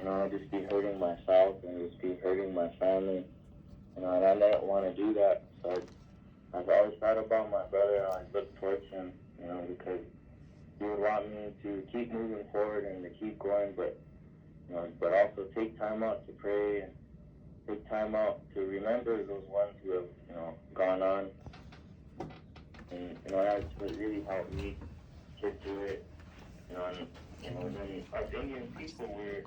I'll just be hurting myself and just be hurting my family. And I didn't want to do that. So I've always thought about my brother and I looked towards him, because he would want me to keep moving forward and to keep going, but also take time out to pray and take time out to remember those ones who have, gone on. And, that's what really helped me get through it. Then us Indian people, we're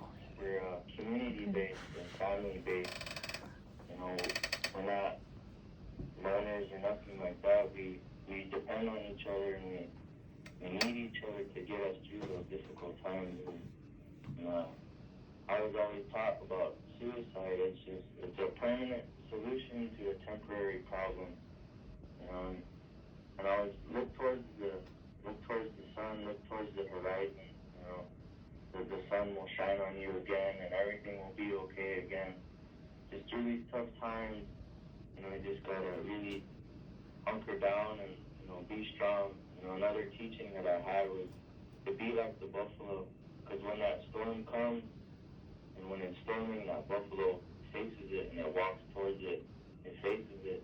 community-based and family-based. We're not loners or nothing like that. We depend on each other and we need each other to get us through those difficult times. And I was always taught about suicide. It's a permanent solution to a temporary problem. And I always look towards the sun, look towards the horizon. The sun will shine on you again, and everything will be okay again. Just through these tough times, you just gotta really hunker down and be strong. Another teaching that I had was to be like the buffalo, because when that storm comes, and when it's storming, that buffalo faces it and it walks towards it. It faces it,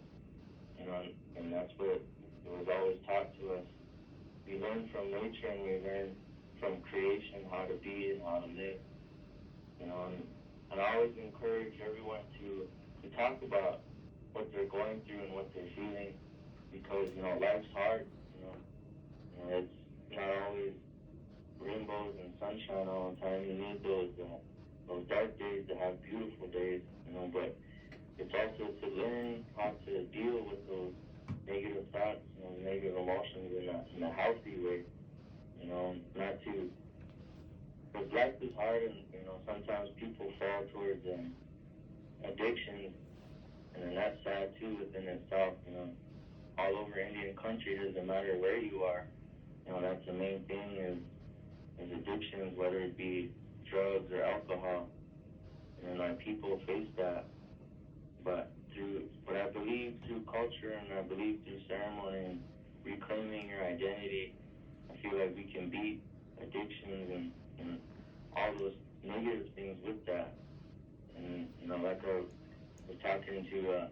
and that's what it was always taught to us. We learn from nature and we learn from creation how to be and how to live. And I always encourage everyone to talk about what they're going through and what they're feeling, because life's hard. It's not always rainbows and sunshine all the time. You need those dark days to have beautiful days. But it's also to learn how to deal with those negative thoughts, negative emotions in a healthy way. Not to, because life is hard, and sometimes people fall towards addictions, and then that's sad too within itself. All over Indian country, it doesn't matter where you are. That's the main thing is addictions, whether it be drugs or alcohol. And people face that, but I believe through culture and I believe through ceremony and reclaiming your identity, I feel like we can beat addictions and all those negative things with that. And like I was talking to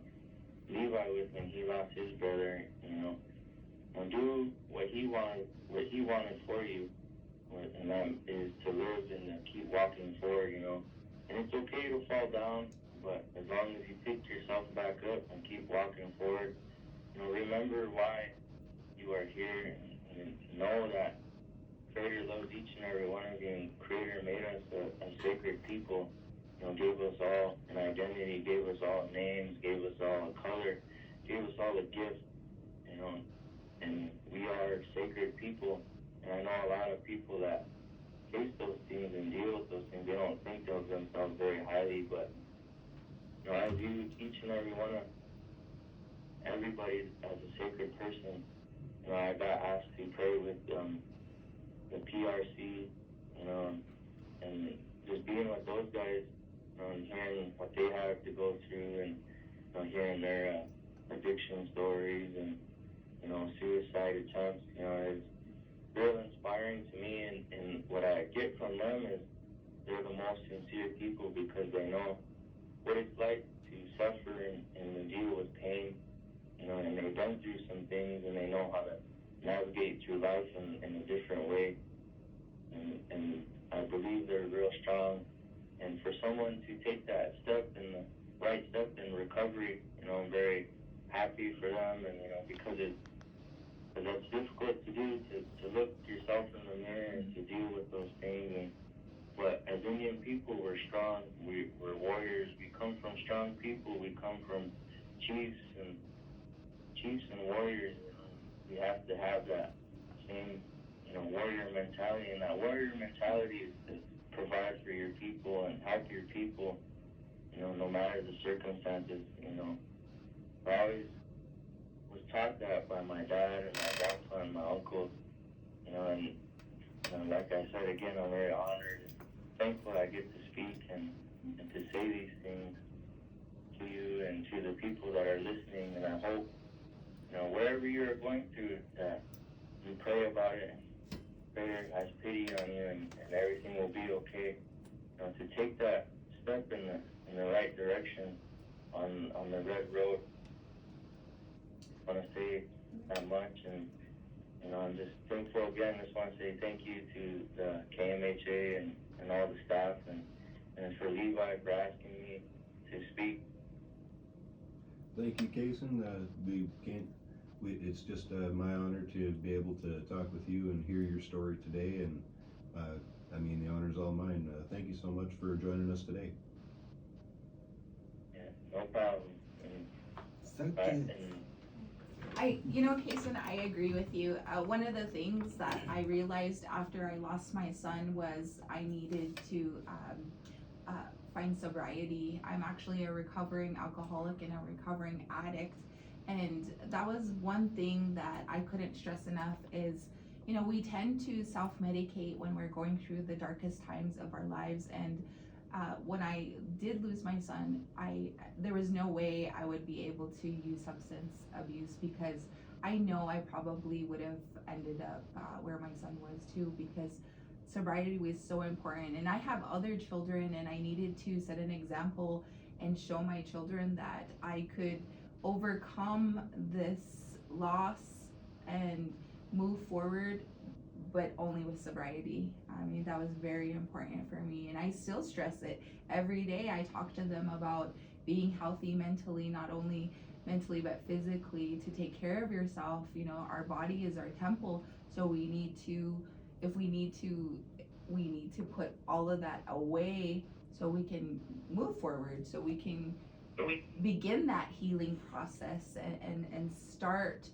Levi with when he lost his brother, and do what he wanted for you, and that is to live and to keep walking forward. And it's okay to fall down, but as long as you pick yourself back up and keep walking forward, remember why you are here, and know that Creator loves each and every one of you, and Creator made us a sacred people. Gave us all an identity, gave us all names, gave us all a color, gave us all a gift, and we are sacred people. And I know a lot of people that face those things and deal with those things, they don't think of themselves very highly, but I view each and every one of everybody as a sacred person. I got asked to pray with the PRC, and just being with those guys, and hearing what they have to go through, and hearing their addiction stories and suicide attempts, is real inspiring to me. And what I get from them is they're the most sincere people, because they know what it's like to suffer and deal with pain, and they've been through some things, and they know how to navigate through life in a different way. And I believe they're real strong. And for someone to take that step and the right step in recovery, I'm very happy for them. And because that's difficult to do, to look yourself in the mirror and to deal with those things. But as Indian people, we're strong. We're warriors. We come from strong people. We come from chiefs and warriors. We have to have that same warrior mentality, and that warrior mentality is to provide for your people and help your people, no matter the circumstances. I always was taught that by my dad and my grandpa and my uncles, and like I said again, I'm very honored and thankful I get to speak and to say these things to you and to the people that are listening. And I hope, wherever you're going through, that you pray about it, and prayer has pity on you, and everything will be okay. To take that step in the right direction on the red road. I want to say that much, and I'm just thankful again. Just want to say thank you to the KMHA and all the staff, and for Levi for asking me to speak. Thank you, Kasen. It's just my honor to be able to talk with you and hear your story today, and the honor's all mine. Thank you so much for joining us today. Yeah, no problem. Kasen, I agree with you. One of the things that I realized after I lost my son was I needed to find sobriety. I'm actually a recovering alcoholic and a recovering addict. And that was one thing that I couldn't stress enough is, we tend to self-medicate when we're going through the darkest times of our lives. And when I did lose my son, there was no way I would be able to use substance abuse, because I know I probably would have ended up where my son was too, because sobriety was so important. And I have other children, and I needed to set an example and show my children that I could overcome this loss and move forward, but only with sobriety. That was very important for me, and I still stress it every day. I talk to them about being healthy mentally, not only mentally but physically, to take care of yourself. Our body is our temple, so we need to put all of that away so we can move forward, so we can begin that healing process and start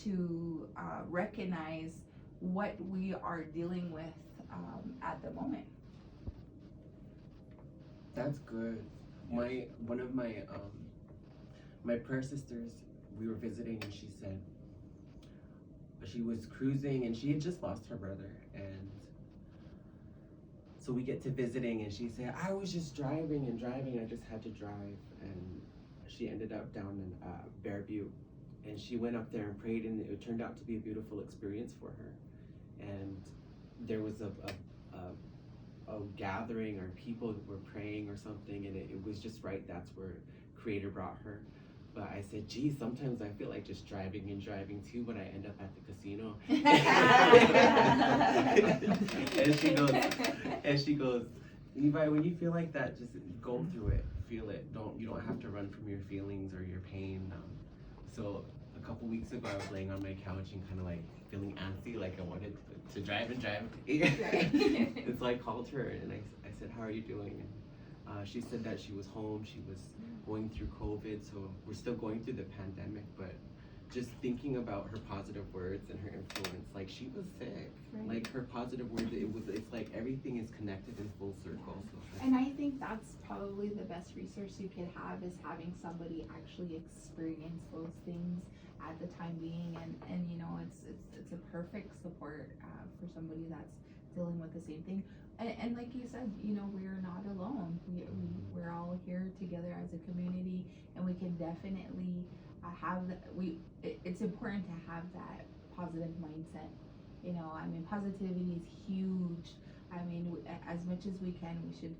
to recognize what we are dealing with at the moment. That's good. One of my prayer sisters, we were visiting, and she said she was cruising and she had just lost her brother, and so we get to visiting, and she said, I was just driving, I just had to drive, and she ended up down in Beau, and she went up there and prayed, and it turned out to be a beautiful experience for her. And there was a gathering, or people were praying or something, and it was just right. That's where Creator brought her. But I said, geez, sometimes I feel like just driving too, but I end up at the casino. and she goes, Levi, when you feel like that, just go through it, feel it. You don't have to run from your feelings or your pain. So a couple weeks ago, I was laying on my couch and kind of like feeling antsy, like I wanted to drive. And so I called her, and I said, how are you doing? And she said that she was home. She was going through COVID, so we're still going through the pandemic, but just thinking about her positive words and her influence, like she was sick, right. Like her positive words, it's like everything is connected in full circle. Yeah. So and I think that's probably the best resource you could have, is having somebody actually experience those things at the time being, and it's a perfect support for somebody that's dealing with the same thing. And like you said, we're not alone. We're all here together as a community, and we can definitely have that. It's important to have that positive mindset. Positivity is huge. As much as we can, we should,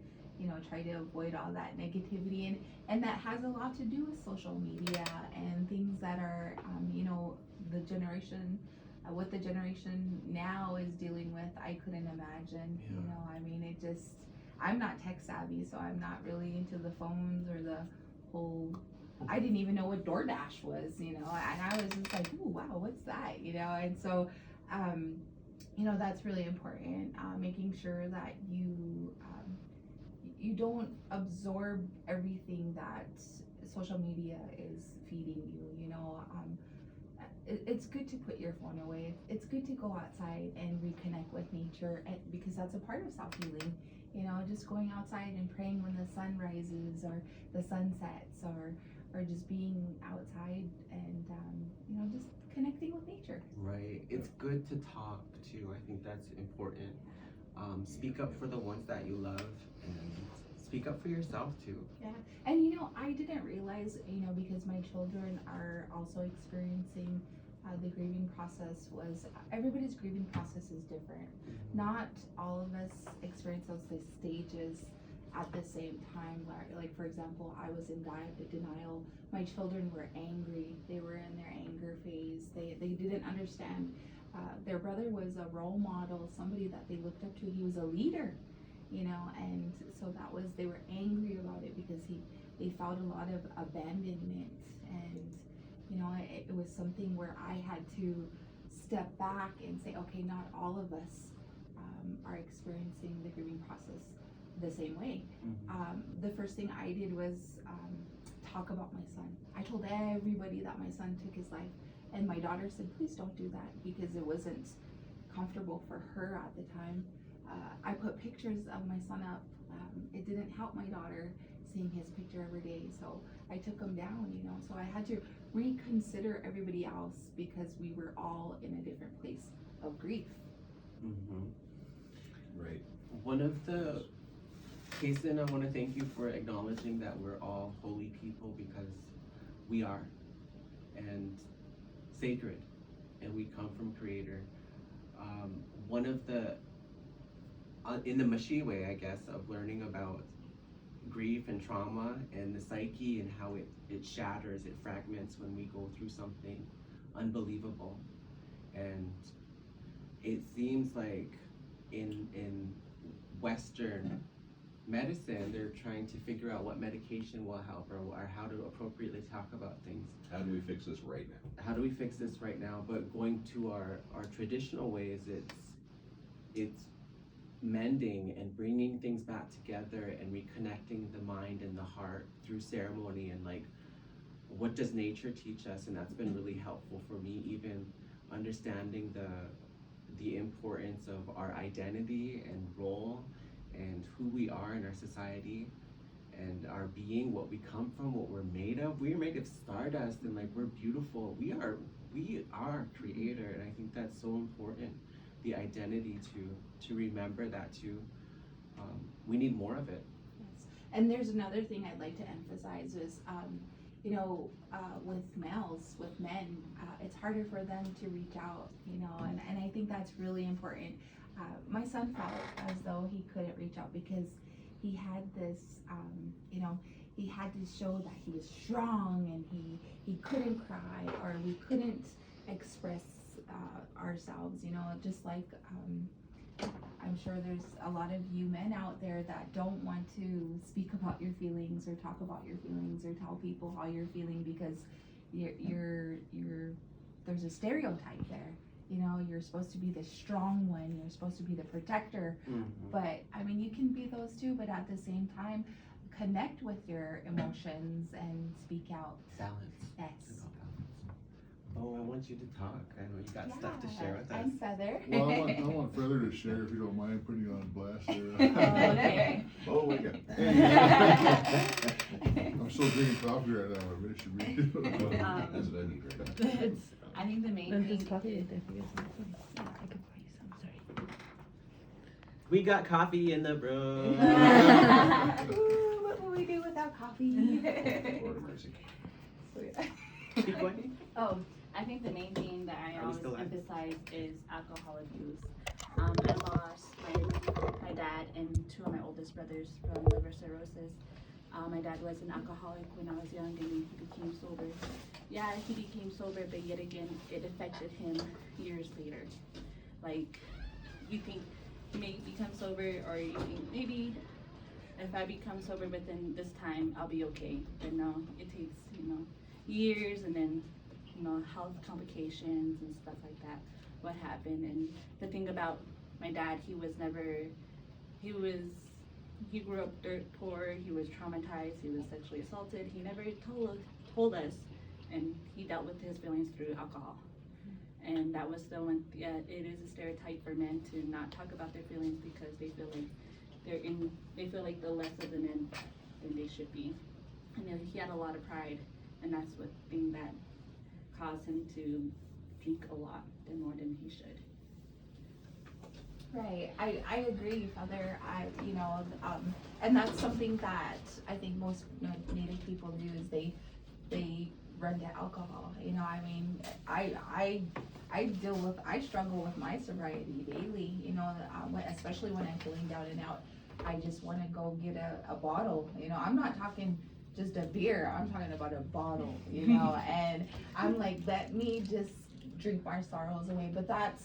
try to avoid all that negativity, and that has a lot to do with social media and things that are, the generation. What the generation now is dealing with, I couldn't imagine. Yeah. I'm not tech savvy, so I'm not really into the phones or the whole. I didn't even know what DoorDash was, and I was just like, ooh, wow, what's that, and so, that's really important. Making sure that you don't absorb everything that social media is feeding you. It's good to put your phone away. It's good to go outside and reconnect with nature, because that's a part of self-healing. Just going outside and praying when the sun rises or the sun sets, or just being outside and just connecting with nature. Right. It's good to talk too. I think that's important. Speak up for the ones that you love, and speak up for yourself too. Yeah. And I didn't realize, because my children are also experiencing the grieving process, everybody's grieving process is different. Mm-hmm. Not all of us experience those stages at the same time, like for example, I was in denial. My children were angry. They were in their anger phase. They didn't understand. Their brother was a role model, somebody that they looked up to. He was a leader, you know, and so they were angry about it because they felt a lot of abandonment, and you know, it was something where I had to step back and say, okay, not all of us are experiencing the grieving process the same way. The first thing I did was talk about my son. I told everybody that my son took his life, and my daughter said, please don't do that, because it wasn't comfortable for her at the time. I put pictures of my son up. It didn't help my daughter seeing his picture every day, so I took him down, you know. So I had to reconsider everybody else because we were all in a different place of grief. Right. One of the Kasen, I want to thank you for acknowledging that we're all holy people, because we are, and sacred, and we come from Creator. One of the, in the mushy way, I guess, of learning about grief and trauma and the psyche and how it shatters, it fragments when we go through something unbelievable. And it seems like in Western medicine, they're trying to figure out what medication will help, or how to appropriately talk about things. How do we fix this right now? How do we fix this right now? But going to our traditional ways, it's mending and bringing things back together and reconnecting the mind and the heart through ceremony, and like, what does nature teach us? And that's been really helpful for me, even understanding the importance of our identity and role and who we are in our society and our being, what we come from, what we're made of. We are made of stardust, and like, we're beautiful. We are Creator, and I think that's so important. The identity to remember that too. We need more of it. Yes. And there's another thing I'd like to emphasize is, you know, with men, it's harder for them to reach out, you know, and I think that's really important. My son felt as though he couldn't reach out because he had this, you know, he had to show that he was strong, and he couldn't cry, or we couldn't express ourselves, you know, just like I'm sure there's a lot of you men out there that don't want to speak about your feelings or talk about your feelings or tell people how you're feeling because you're there's a stereotype there. You know, you're supposed to be the strong one, you're supposed to be the protector. But I mean, you can be those too, but at the same time, connect with your emotions and speak out. Balance. Yes. Oh, I want you to talk. I know you got stuff to share with us. I'm Feather. Well, I want Feather to share, if you don't mind putting you on blast there. Okay. Oh, we got. I'm still drinking coffee right now, I really should read it. That's what I need right now. I think the main Then thing this coffee is, is there for you. Yeah, I can pour you some. Sorry. We got coffee in the room. Ooh, what will we do without coffee? Lord of mercy. Keep going. oh, I think the main thing that I Are we always still live? emphasize is alcohol abuse. I lost my dad and two of my oldest brothers from liver cirrhosis. My dad was an alcoholic when I was young, and he became sober. Yeah, he became sober, but yet again, it affected him years later. Like, you think he may become sober, or you think maybe if I become sober within this time, I'll be okay. But no, it takes, years, and then, health complications and stuff like that, what happened. And the thing about my dad, he grew up dirt poor, he was traumatized, he was sexually assaulted. He never told us, and he dealt with his feelings through alcohol. And that was the one, yeah, it is a stereotype for men to not talk about their feelings because they feel like they feel like they're less of the men than they should be. And he had a lot of pride, and that's what thing that caused him to drink a lot more than he should. Right, I agree, Father. And that's something that I think most Native people do is they run to alcohol. I mean, I struggle with my sobriety daily. Especially when I'm feeling down and out. I just want to go get a bottle. You know, I'm not talking just a beer. I'm talking about a bottle, you know, and I'm like, let me just drink my sorrows away. But that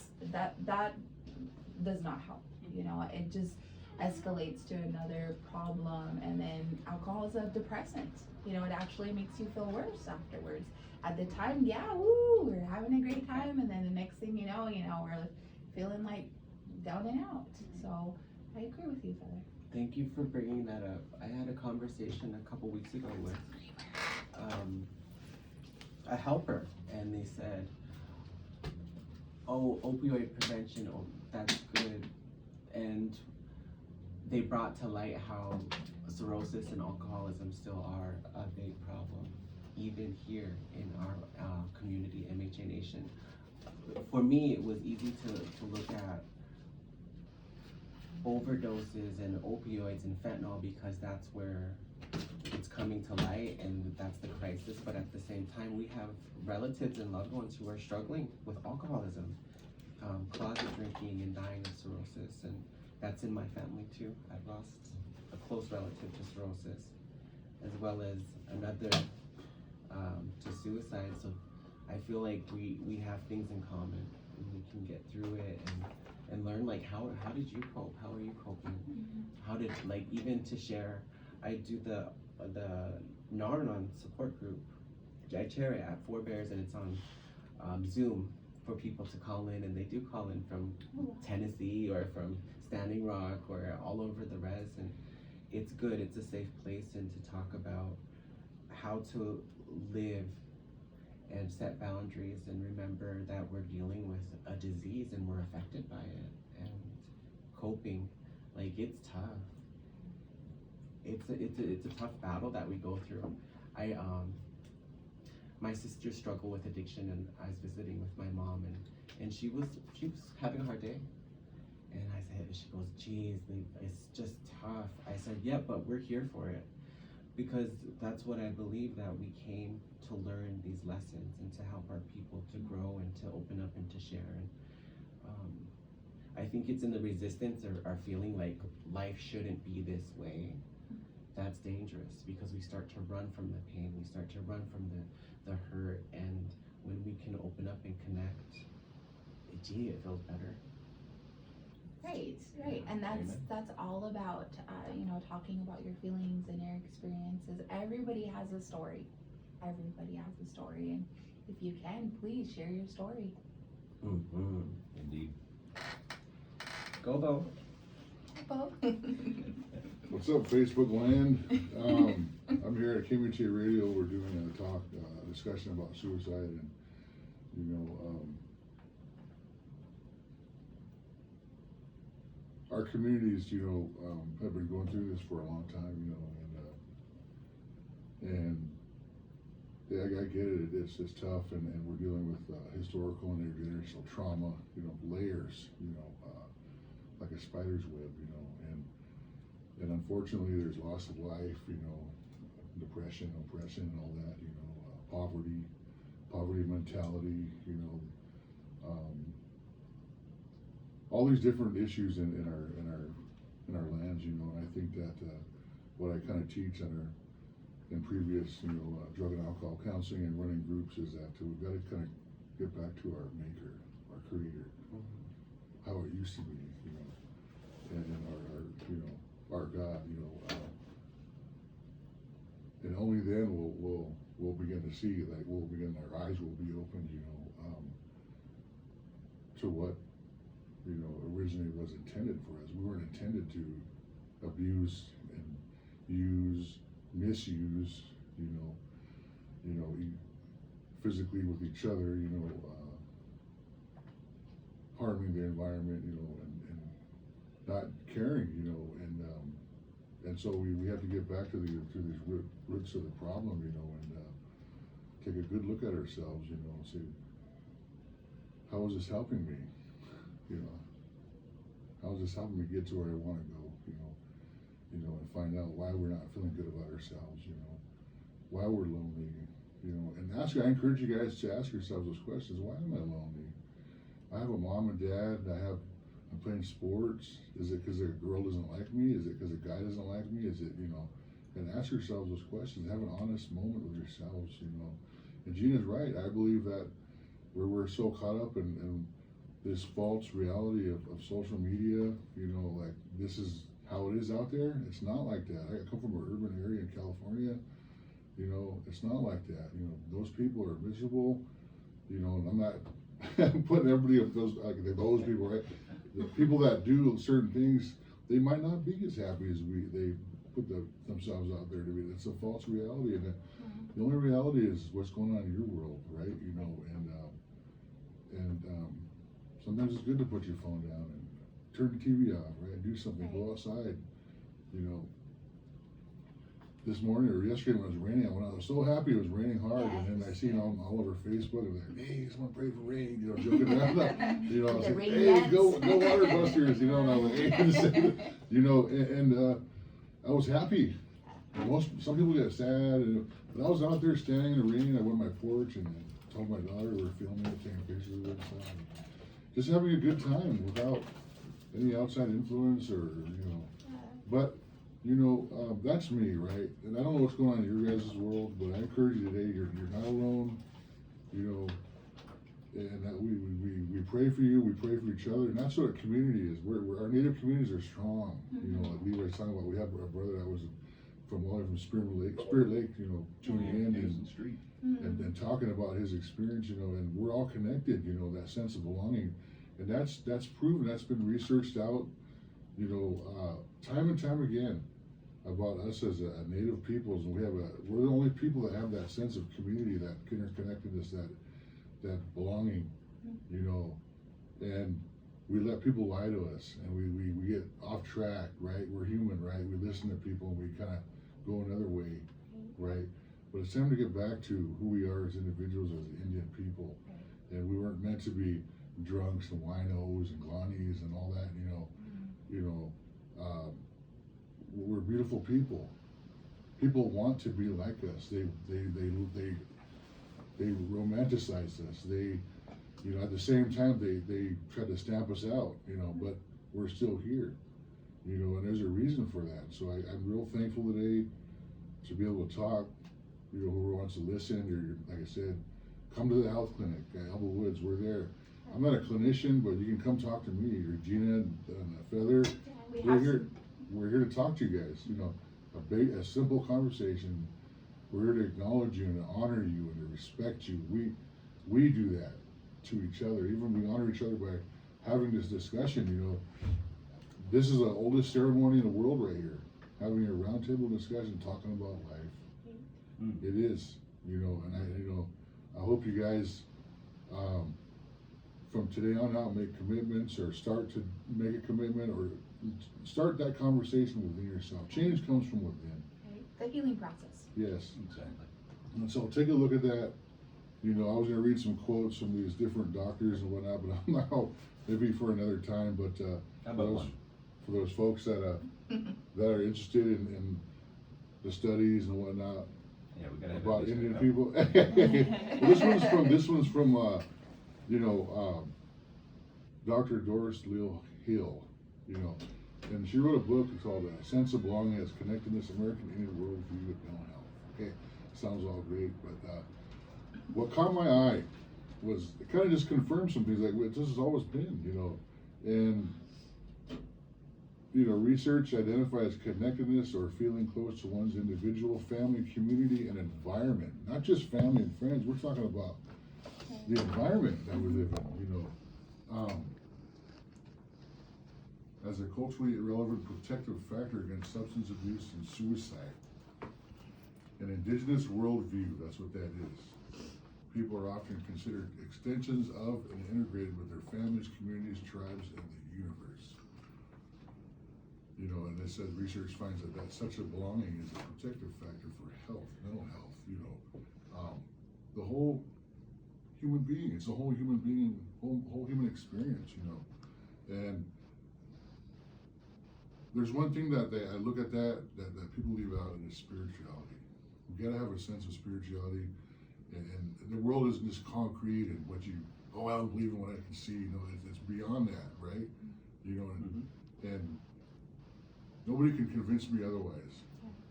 does not help, you know, it just escalates to another problem. And then alcohol is a depressant, you know, it actually makes you feel worse afterwards. At the time, yeah, woo, we're having a great time, and then the next thing you know, we're feeling like down and out. So I agree with you, Feather. Thank you for bringing that up. I had a conversation a couple weeks ago with a helper, and they said, oh, opioid prevention, oh, that's good. And they brought to light how cirrhosis and alcoholism still are a big problem, even here in our community, MHA Nation. For me, it was easy to look at overdoses and opioids and fentanyl because that's where it's coming to light and that's the crisis. But at the same time, we have relatives and loved ones who are struggling with alcoholism, closet drinking and dying of cirrhosis. And that's in my family too. I've lost a close relative to cirrhosis, as well as another to suicide. So I feel like we have things in common and we can get through it and learn like how did you cope? How are you coping? How did, like, even to share, I do the Narnon support group. I chair it at Four Bears, and it's on Zoom for people to call in, and they do call in from Tennessee or from Standing Rock or all over the res, and it's good. It's a safe place, and to talk about how to live and set boundaries and remember that we're dealing with a disease and we're affected by it, and coping, like, it's tough. It's a tough battle that we go through. My sister struggled with addiction, and I was visiting with my mom, and she was having a hard day. And I said, she goes, geez, it's just tough. I said, yeah, but we're here for it. Because that's what I believe, that we came to learn these lessons and to help our people to grow and to open up and to share. And I think it's in the resistance or feeling like life shouldn't be this way. That's dangerous, because we start to run from the pain, we start to run from the hurt, and when we can open up and connect, it feels better. Right, and that's all about talking about your feelings and your experiences. Everybody has a story. And if you can, please share your story. Indeed. Go Beau. Beau. What's up, Facebook land? I'm here at KMHA Radio. We're doing a discussion about suicide, and our communities, have been going through this for a long time, and yeah, I get it. It's tough, and we're dealing with historical and intergenerational trauma, layers, like a spider's web, and unfortunately there's loss of life, depression, oppression, and all that, poverty mentality, all these different issues in our lands, and I think that what I kind of teach in previous, drug and alcohol counseling and running groups is that we've got to kind of get back to our maker, our creator, how it used to be, and our God, and only then we'll begin to see, like, our eyes will be opened, to what originally was intended for us. We weren't intended to abuse and misuse, physically with each other, harming the environment, and not caring, and so we have to get back to these roots of the problem, and take a good look at ourselves, and say, how is this helping me? How is this helping me get to where I want to go? And find out why we're not feeling good about ourselves. Why we're lonely. And I encourage you guys to ask yourselves those questions. Why am I lonely? I have a mom and dad, and I have I'm playing sports. Is it because a girl doesn't like me? Is it because a guy doesn't like me? Is it, you know, and ask yourselves those questions. Have an honest moment with yourselves, you know. And Gina's right. I believe that we're so caught up in this false reality of social media, you know, like this is how it is out there. It's not like that. I come from an urban area in California, you know, it's not like that. You know, those people are miserable, you know, and I'm not putting everybody up those, like those people, right? The people that do certain things, they might not be as happy as they put themselves out there to be. It's a false reality, and the only reality is what's going on in your world, right? You know, and sometimes it's good to put your phone down and turn the TV off, right? Do something, go outside. You know, this morning or yesterday when it was raining, I was so happy it was raining hard, and then I seen all over Facebook, and like, hey, someone pray for rain, you know, joking around. You know, I was like, hey, go water busters, you know, and I was like, hey, you know, and I was happy. Some people get sad, but I was out there standing in the rain. I went on my porch and told my daughter we were filming it, taking pictures of it, and stuff. Just having a good time without any outside influence or, you know, but, you know, that's me, right? And I don't know what's going on in your guys' world, but I encourage you today, you're not alone, you know, and that we pray for you, we pray for each other, and that's what a community is. Our Native communities are strong, you know, like Levi was talking about, we have a brother that was from all the way from Spirit Lake, you know, tuning in and talking about his experience, you know, and we're all connected, you know, that sense of belonging. And that's proven, that's been researched out, you know, time and time again about us as a Native peoples, and we're the only people that have that sense of community, that interconnectedness, that belonging, you know, and we let people lie to us, and we get off track, right? We're human, right? We listen to people and we kind of go another way, right? But it's time to get back to who we are as individuals, as Indian people, and we weren't meant to be drunks and winos and glanies and all that, you know, we're beautiful people. People want to be like us. They romanticize us. They, you know, at the same time they try to stamp us out, you know, but we're still here, you know, and there's a reason for that. So I'm real thankful today to be able to talk, you know, whoever wants to listen, or like I said, come to the health clinic at Elbow Woods, we're there. I'm not a clinician, but you can come talk to me, or Gina and Feather. We're here to talk to you guys, you know, a simple conversation. We're here to acknowledge you and to honor you and to respect you. We do that to each other. Even we honor each other by having this discussion, you know. This is the oldest ceremony in the world right here. Having a roundtable discussion, talking about life. It is, you know, and I hope you guys, from today on out, make commitments, or start to make a commitment, or start that conversation within yourself. Change comes from within. The healing process. Yes. Exactly. And so take a look at that. You know, I was going to read some quotes from these different doctors and whatnot, but I'm not, maybe for another time. But for those folks that are interested in the studies and whatnot, yeah, we gotta have about that Indian discussion. people. Well, this one's from you know, Dr. Doris Leal Hill, you know, and she wrote a book called A Sense of Belonging as Connectedness, American Indian Worldview with Mental Health. Okay, sounds all great, but what caught my eye was, it kind of just confirmed some things, like this has always been, you know, and you know, research identifies connectedness or feeling close to one's individual, family, community, and environment. Not just family and friends, we're talking about the environment that we live in, you know, as a culturally irrelevant protective factor against substance abuse and suicide. An indigenous worldview, that's what that is. People are often considered extensions of and integrated with their families, communities, tribes, and the universe. You know, and it says research finds that such a belonging is a protective factor for health, mental health, you know, the whole human being. It's a whole human being, whole human experience, you know. And there's one thing that I look at that people leave out, and is spirituality. We gotta have a sense of spirituality, and the world isn't just concrete and what you, I don't believe in what I can see, you know, it's beyond that, right? you know, Mhm. and nobody can convince me otherwise.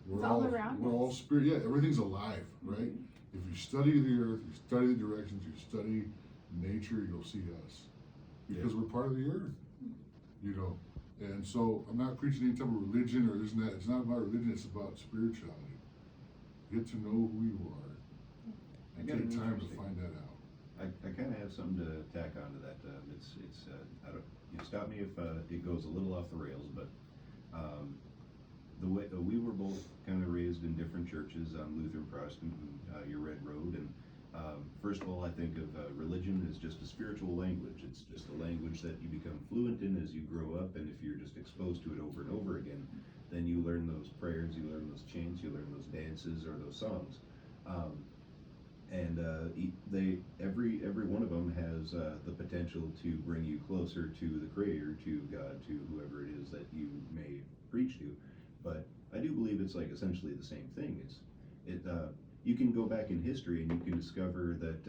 It's all around We're us. all spirit. Yeah, everything's alive, right? If you study the earth, you study the directions, you study nature, you'll see us because we're part of the earth, you know. And so I'm not preaching any type of religion or this and that. It's not about religion. It's about spirituality. Get to know who you are and I got take an time to interesting- find that out. I kind of have something to tack onto that. I don't, you stop me if it goes a little off the rails, but the way we were both kind of raised in different churches, Lutheran, Protestant, and your Red Road. And first of all, I think of religion as just a spiritual language. It's just a language that you become fluent in as you grow up, and if you're just exposed to it over and over again, then you learn those prayers, you learn those chants, you learn those dances or those songs. And every one of them has the potential to bring you closer to the Creator, to God, to whoever it is that you may preach to. But I do believe it's like essentially the same thing. You can go back in history and you can discover that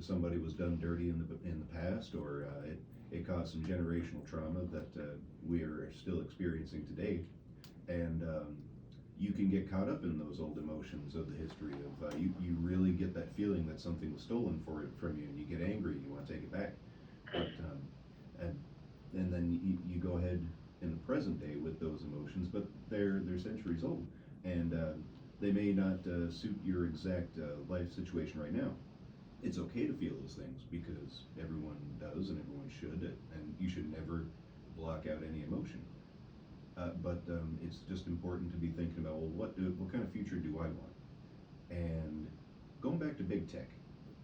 somebody was done dirty in the past, or it caused some generational trauma that we are still experiencing today, and you can get caught up in those old emotions of the history of you really get that feeling that something was stolen from you, and you get angry and you want to take it back. But and then you go ahead in the present day with those emotions, but they're centuries old, and they may not suit your exact life situation right now. It's okay to feel those things because everyone does and everyone should, and you should never block out any emotion. But it's just important to be thinking about, well, what kind of future do I want? And going back to big tech,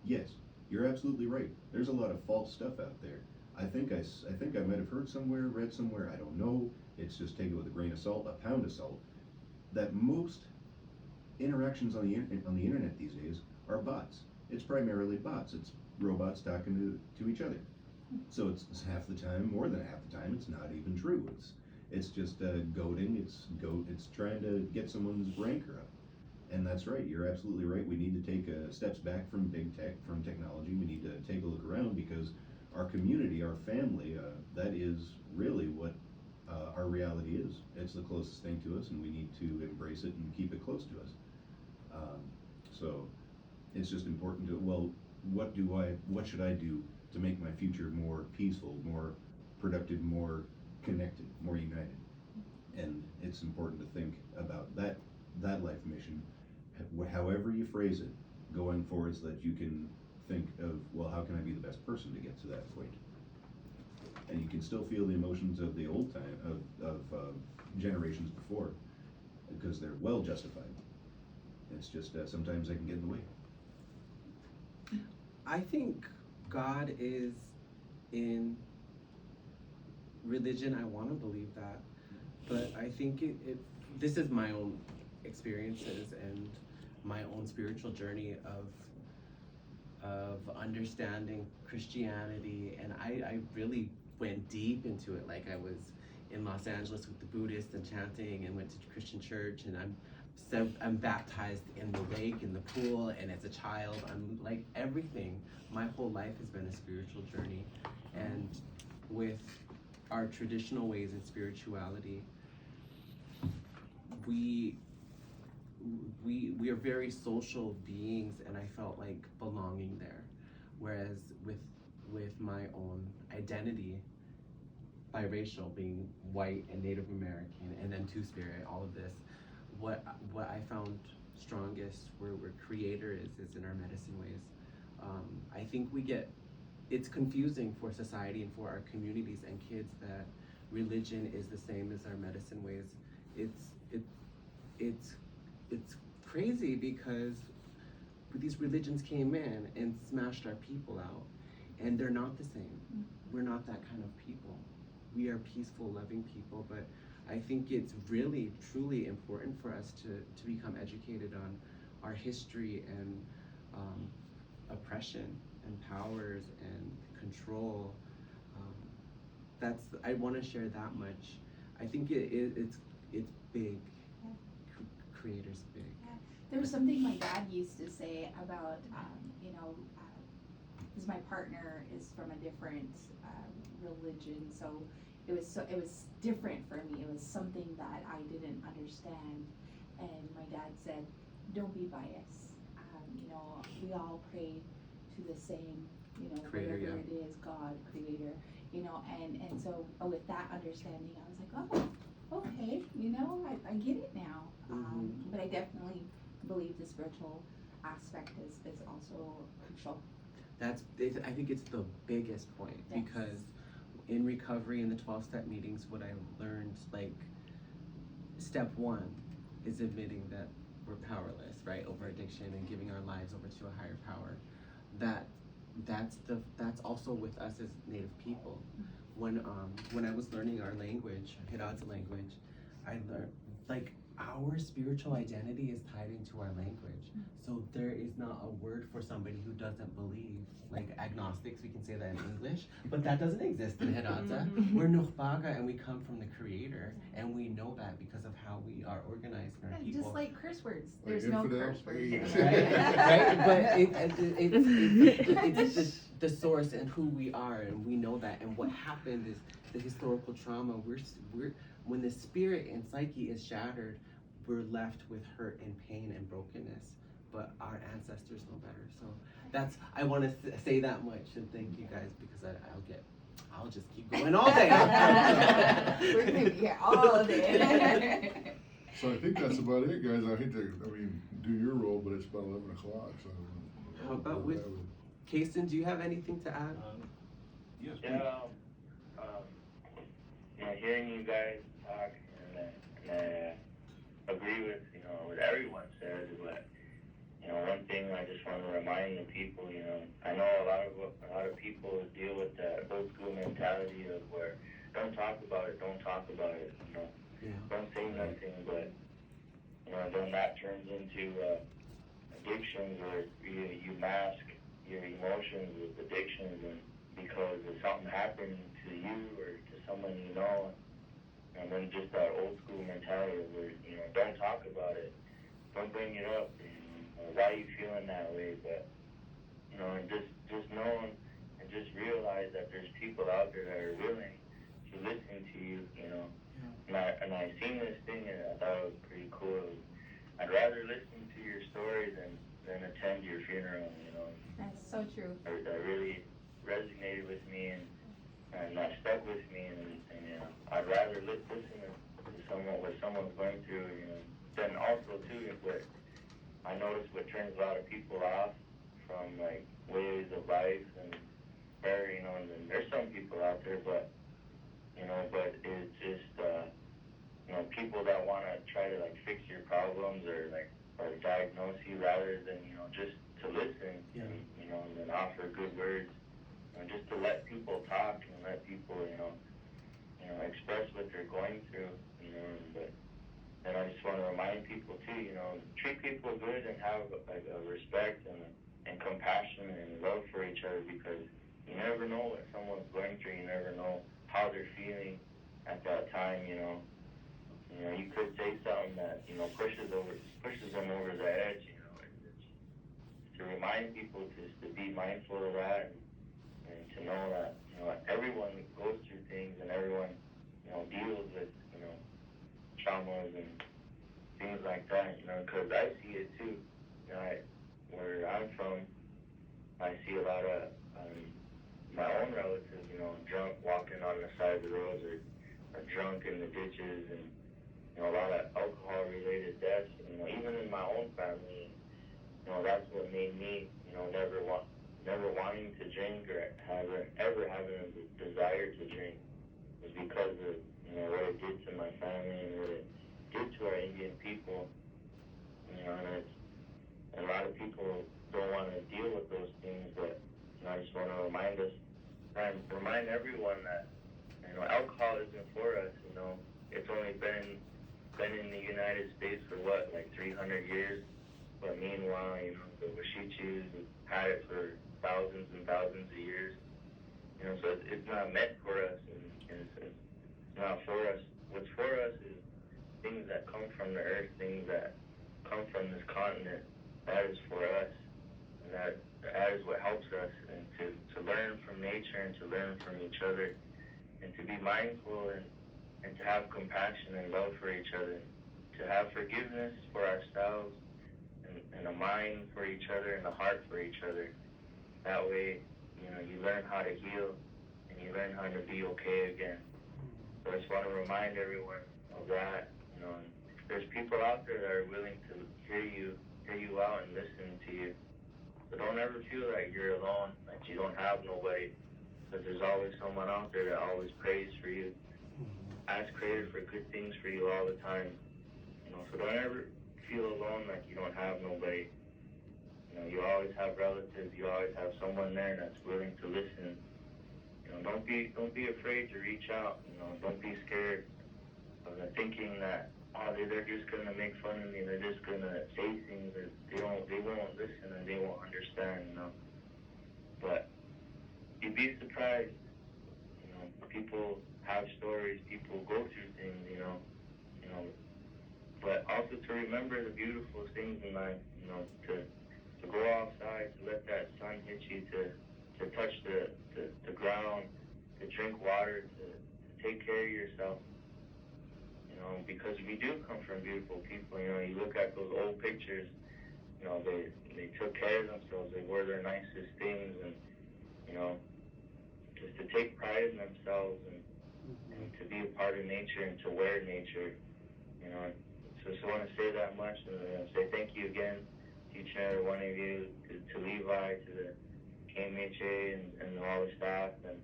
yes, you're absolutely right. There's a lot of false stuff out there. I think I might have heard somewhere, read somewhere, I don't know. It's just take it with a grain of salt, a pound of salt. That most interactions on the internet these days are bots. It's primarily bots. It's robots talking to each other. So it's half the time, more than half the time, it's not even true. It's just goading. It's trying to get someone's ranker up. And that's right. You're absolutely right. We need to take steps back from big tech, from technology. We need to take a look around because our community, our family, that is really what our reality is. It's the closest thing to us, and we need to embrace it and keep it close to us. So it's just important to, well, what should I do to make my future more peaceful, more productive, more connected, more united? And it's important to think about that life mission, however you phrase it, going forward, so that you can think of, well, how can I be the best person to get to that point? And you can still feel the emotions of the old time, of generations before, because they're well justified. It's just sometimes they can get in the way. I think God is in religion. I want to believe that, but I think this is my own experiences and my own spiritual journey of understanding Christianity, and I really went deep into it. Like I was in Los Angeles with the Buddhists and chanting, and went to Christian church, and I'm baptized in the lake, in the pool, and as a child, I'm like everything. My whole life has been a spiritual journey, and with our traditional ways in spirituality, we are very social beings, and I felt like belonging there. Whereas with my own identity, biracial, being white and Native American, and then Two-Spirit, all of this, what I found strongest where creator is in our medicine ways. I think it's confusing for society and for our communities and kids that religion is the same as our medicine ways. It's crazy because these religions came in and smashed our people out, and they're not the same. We're not that kind of people. We are peaceful, loving people, but I think it's really, truly important for us to become educated on our history and oppression and powers and control. I want to share that much. I think it's big. Creator's big. There was something my dad used to say about, because my partner is from a different religion, so it was different for me. It was something that I didn't understand, and my dad said, "Don't be biased. You know, we all pray to the same, you know, Creator, whatever yeah. it is, God, Creator, you know." And so with that understanding, I was like, oh, okay, you know, I get it now. But I definitely believe the spiritual aspect is also crucial. I think it's the biggest point, Yes. because in recovery in the 12-step meetings, what I learned, like, step one is admitting that we're powerless, right, over addiction and giving our lives over to a higher power. That's also with us as Native people. When I was learning our language, Hidatsa language, I learned, like, our spiritual identity is tied into our language. So there is not a word for somebody who doesn't believe. Like agnostics, we can say that in English, but that doesn't exist in Hidatsa. We're Nukhbaga, and we come from the Creator, and we know that because of how we are organized in our people. Just like curse words. Like There's no infidels, curse words. Right? But it's the source and who we are, and we know that. And what happened is the historical trauma. We're when the spirit and psyche is shattered, we're left with hurt and pain and brokenness. But our ancestors know better. So I want to say that much, and thank you guys, because I'll just keep going all day. We're gonna be here all day. So I think that's about it, guys. I hate to, do your role, but it's about 11 o'clock, so. How about with Kasen, do you have anything to add? Yes, please. Yeah, you know, hearing you guys talk, and I agree with, you know, what everyone says, but, you know, one thing I just want to remind the people, you know, I know a lot of people deal with that old school mentality of where don't talk about it, you know, don't say nothing, but, you know, then that turns into addictions, or you mask your emotions with addictions, and because if something happened to you or to someone you know, and then just that old school mentality where, you know, don't talk about it, don't bring it up, why are you feeling that way? But, you know, and just know and just realize that there's people out there that are willing to listen to you, you know. And I seen this thing, and I thought it was pretty cool. I'd rather listen to your story than attend your funeral, you know. That's so true. That really resonated with me, and that stuck with me, and you know, I'd rather listen to what someone's going through, you know. Then also too, what I noticed, what turns a lot of people off from like ways of life and prayer, you know, and then there's some people out there, but you know, but it's just you know, people that want to try to like fix your problems or diagnose you rather than, you know, just to listen, and, you know, and then offer good words, and just to let people talk and let people, you know, express what they're going through, you know. And I just want to remind people too, you know, treat people good and have like a respect and compassion and love for each other, because you never know what someone's going through. You never know how they're feeling at that time, you know. You know, you could say something that, you know, pushes them over the edge, you know. It's to remind people just to be mindful of that, and to know that, you know, everyone goes through things, and everyone, you know, deals with, you know, traumas and things like that, you know, because I see it too. You know, where I'm from, I see a lot of my own relatives, you know, drunk walking on the side of the roads, or drunk in the ditches, and, you know, a lot of alcohol-related deaths. You know, even in my own family, you know, that's what made me, you know, never wanting to drink or ever having a desire to drink, was because of, you know, what it did to my family and what it did to our Indian people. You know, and a lot of people don't want to deal with those things, but, you know, I just want to remind us and remind everyone that, you know, alcohol isn't for us. You know, it's only been in the United States for what, like 300 years, but meanwhile, you know, the Washichus had it for thousands and thousands of years. You know, so it's not meant for us, and it's not for us. What's for us is things that come from the earth, things that come from this continent. That is for us. and that is what helps us, and to learn from nature and to learn from each other, and to be mindful and to have compassion and love for each other, to have forgiveness for ourselves and a mind for each other and a heart for each other. That way, you learn how to heal and you learn how to be okay again. So I just want to remind everyone of that. And there's people out there that are willing to hear you out and listen to you. So don't ever feel like you're alone, like you don't have nobody, because there's always someone out there that always prays for you. Ask Creator for good things for you all the time. So don't ever feel alone like you don't have nobody. You always have relatives. You always have someone there that's willing to listen. Don't be afraid to reach out. Don't be scared of thinking that they're just gonna make fun of me. They're just gonna say things that they won't listen and they won't understand. But you'd be surprised. People have stories. People go through things. But also to remember the beautiful things in life. To go outside, to let that sun hit you, to touch the ground, to drink water, to take care of yourself. Because we do come from beautiful people. You look at those old pictures. They took care of themselves. They wore their nicest things, and just to take pride in themselves and to be a part of nature and to wear nature. So I just want to say that much and say thank you again to each and every one of you, to Levi, to the KMHA and all the staff, and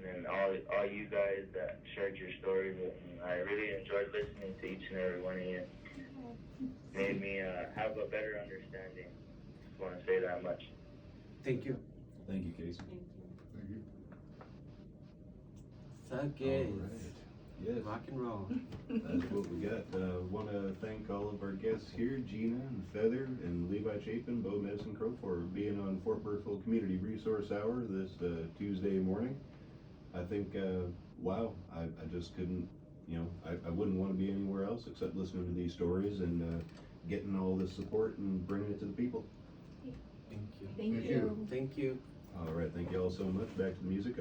then all you guys that shared your stories. And I really enjoyed listening to each and every one of you. Made me have a better understanding. Just want to say that much. Thank you. Thank you, Casey. Thank you. Suck it. All right. Yes, Rock and roll. that's what we got. Want to thank all of our guests here, Gina and Feather and Levi Chapin, Beau Medicine Crow, for being on Fort Berthold Community Resource Hour this Tuesday morning. I think, wow, I just couldn't, I wouldn't want to be anywhere else except listening to these stories and getting all this support and bringing it to the people. Thank you. Thank Thank you. Thank you. All right, thank you all so much. Back to the music.